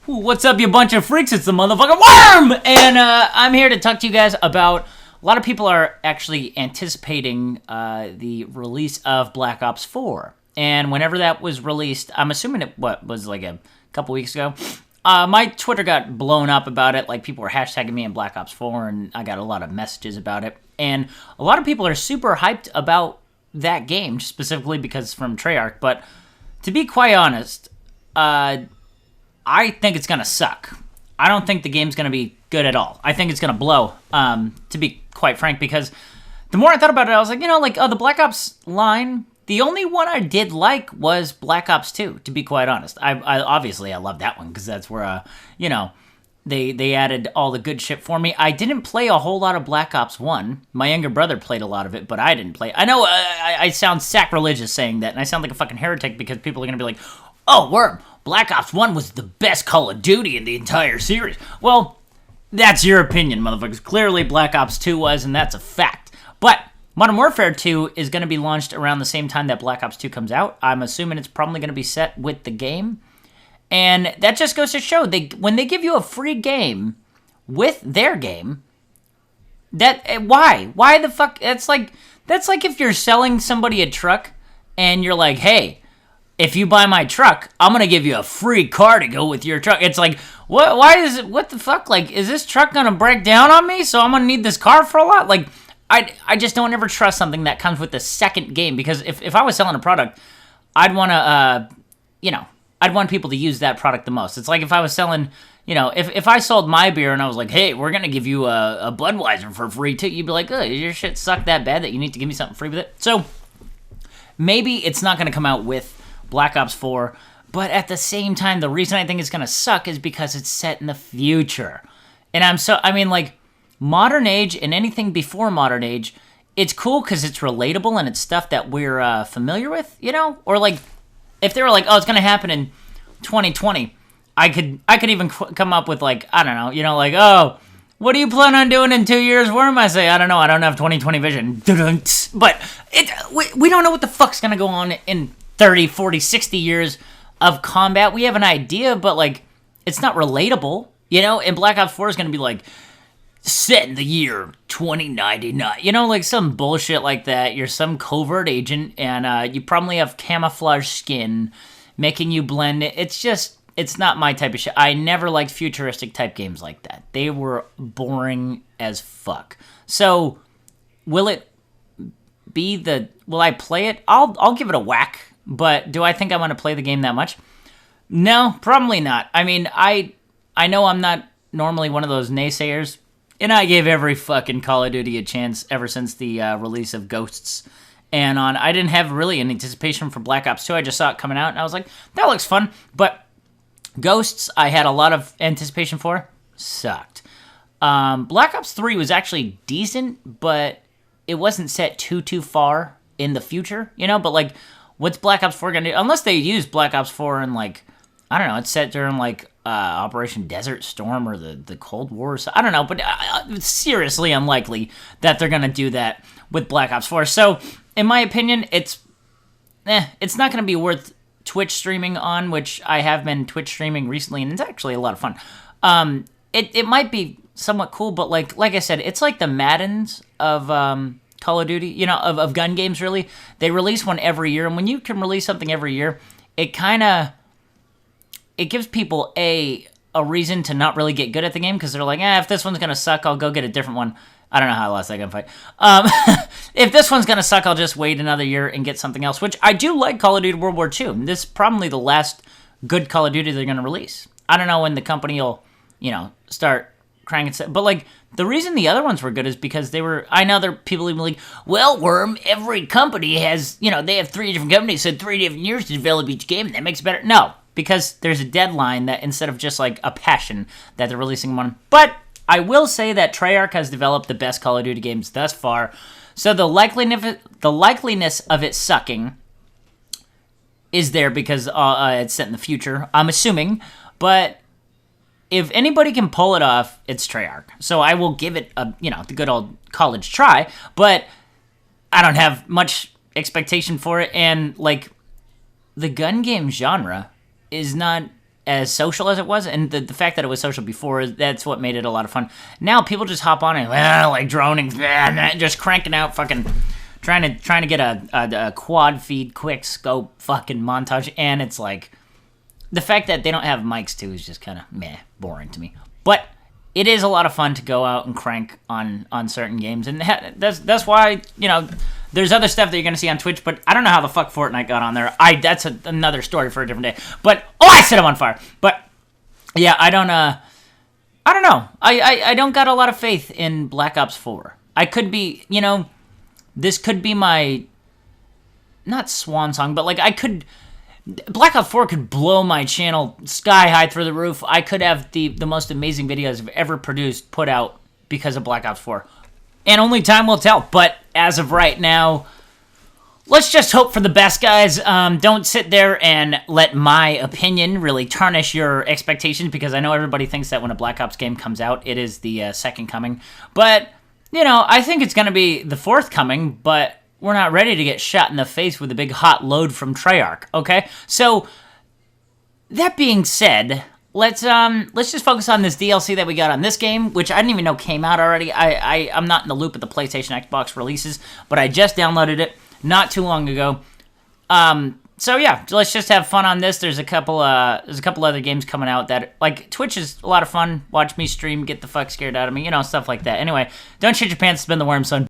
What's up, you bunch of freaks? It's the motherfucking Worm! And I'm here to talk to you guys about... A lot of people are actually anticipating the release of Black Ops 4. And whenever that was released, I'm assuming it was like a couple weeks ago, my Twitter got blown up about it. Like, people were hashtagging me in Black Ops 4, and I got a lot of messages about it. And a lot of people are super hyped about that game, specifically because it's from Treyarch. But to be quite honest... I think it's going to suck. I don't think the game's going to be good at all. I think it's going to blow, to be quite frank, because the more I thought about it, I was like, the Black Ops line, the only one I did like was Black Ops 2, to be quite honest. I obviously, I love that one, because that's where, they added all the good shit for me. I didn't play a whole lot of Black Ops 1. My younger brother played a lot of it, but I didn't play. I know I sound sacrilegious saying that, and I sound like a fucking heretic, because people are going to be like, oh, Worm, Black Ops 1 was the best Call of Duty in the entire series. Well, that's your opinion, motherfuckers. Clearly, Black Ops 2 was, and that's a fact. But Modern Warfare 2 is going to be launched around the same time that Black Ops 2 comes out. I'm assuming it's probably going to be set with the game. And that just goes to show, when they give you a free game with their game, why? Why the fuck? That's like if you're selling somebody a truck, and you're like, hey... if you buy my truck, I'm going to give you a free car to go with your truck. It's like, what the fuck? Like, is this truck going to break down on me? So I'm going to need this car for a lot? Like, I just don't ever trust something that comes with the second game. Because if I was selling a product, I'd want to, I'd want people to use that product the most. It's like if I was selling, if I sold my beer and I was like, hey, we're going to give you a Budweiser for free too. You'd be like, oh, your shit suck that bad that you need to give me something free with it? So, maybe it's not going to come out with Black Ops 4, but at the same time, the reason I think it's gonna suck is because it's set in the future. And Modern Age and anything before Modern Age, it's cool because it's relatable and it's stuff that we're familiar with, Or like, if they were like, oh, it's gonna happen in 2020, I could even come up with like, I don't know, oh, what do you plan on doing in 2 years? Worm? I say, I don't know, I don't have 2020 vision. But we don't know what the fuck's gonna go on in 30, 40, 60 years of combat. We have an idea, but, it's not relatable, And Black Ops 4 is going to be, set in the year 2099. Some bullshit like that. You're some covert agent, and you probably have camouflage skin making you blend. It's not my type of shit. I never liked futuristic type games like that. They were boring as fuck. So, will I play it? I'll give it a whack. But do I think I want to play the game that much? No, probably not. I mean, I know I'm not normally one of those naysayers, and I gave every fucking Call of Duty a chance ever since the release of Ghosts and on. I didn't have really an anticipation for Black Ops 2. I just saw it coming out, and I was like, that looks fun. But Ghosts, I had a lot of anticipation for. Sucked. Black Ops 3 was actually decent, but it wasn't set too far in the future, But, what's Black Ops 4 gonna do? Unless they use Black Ops 4 in, I don't know, it's set during, Operation Desert Storm or the Cold War. So I don't know, but seriously unlikely that they're gonna do that with Black Ops 4. So, in my opinion, it's not gonna be worth Twitch streaming on, which I have been Twitch streaming recently, and it's actually a lot of fun. It might be somewhat cool, but like I said, it's like the Maddens of... Call of Duty, of gun games, really. They release one every year, and when you can release something every year, it gives people a reason to not really get good at the game, because they're like, if this one's gonna suck, I'll go get a different one. I don't know how I lost that gunfight. If this one's gonna suck, I'll just wait another year and get something else, which I do like Call of Duty World War II. This is probably the last good Call of Duty they're gonna release. I don't know when the company will, start cranking stuff, but the reason the other ones were good is because I know there are people even like, well, Worm, every company has, they have 3 different companies, so 3 different years to develop each game, and that makes it better. No, because there's a deadline that instead of just a passion that they're releasing one. But I will say that Treyarch has developed the best Call of Duty games thus far, so the likeliness of it sucking is there because it's set in the future, I'm assuming, but... if anybody can pull it off, it's Treyarch. So I will give it the good old college try, but I don't have much expectation for it. And the gun game genre is not as social as it was, and the fact that it was social before, that's what made it a lot of fun. Now people just hop on and like droning, just cranking out fucking, trying to get a quad feed quick scope fucking montage, and it's like, the fact that they don't have mics too is just kind of boring to me. But it is a lot of fun to go out and crank on certain games, and that's why, you know, there's other stuff that you're gonna see on Twitch, but I don't know how the fuck Fortnite got on there. That's another story for a different day. But I set him on fire. But yeah, I don't know. I don't got a lot of faith in Black Ops 4. I could be, you know, this could be my, not swan song, but like Black Ops 4 could blow my channel sky high through the roof. I could have the most amazing videos I've ever produced put out because of Black Ops 4. And only time will tell. But as of right now, let's just hope for the best, guys. Don't sit there and let my opinion really tarnish your expectations, because I know everybody thinks that when a Black Ops game comes out, it is the second coming. But, you know, I think it's going to be the fourth coming, but we're not ready to get shot in the face with a big hot load from Treyarch, okay? So, that being said, let's just focus on this DLC that we got on this game, which I didn't even know came out already. I'm not in the loop of the PlayStation Xbox releases, but I just downloaded it not too long ago. So yeah, let's just have fun on this. There's a couple other games coming out that, like, Twitch is a lot of fun. Watch me stream, get the fuck scared out of me, you know, stuff like that. Anyway, don't shit your pants, spin the worm, son.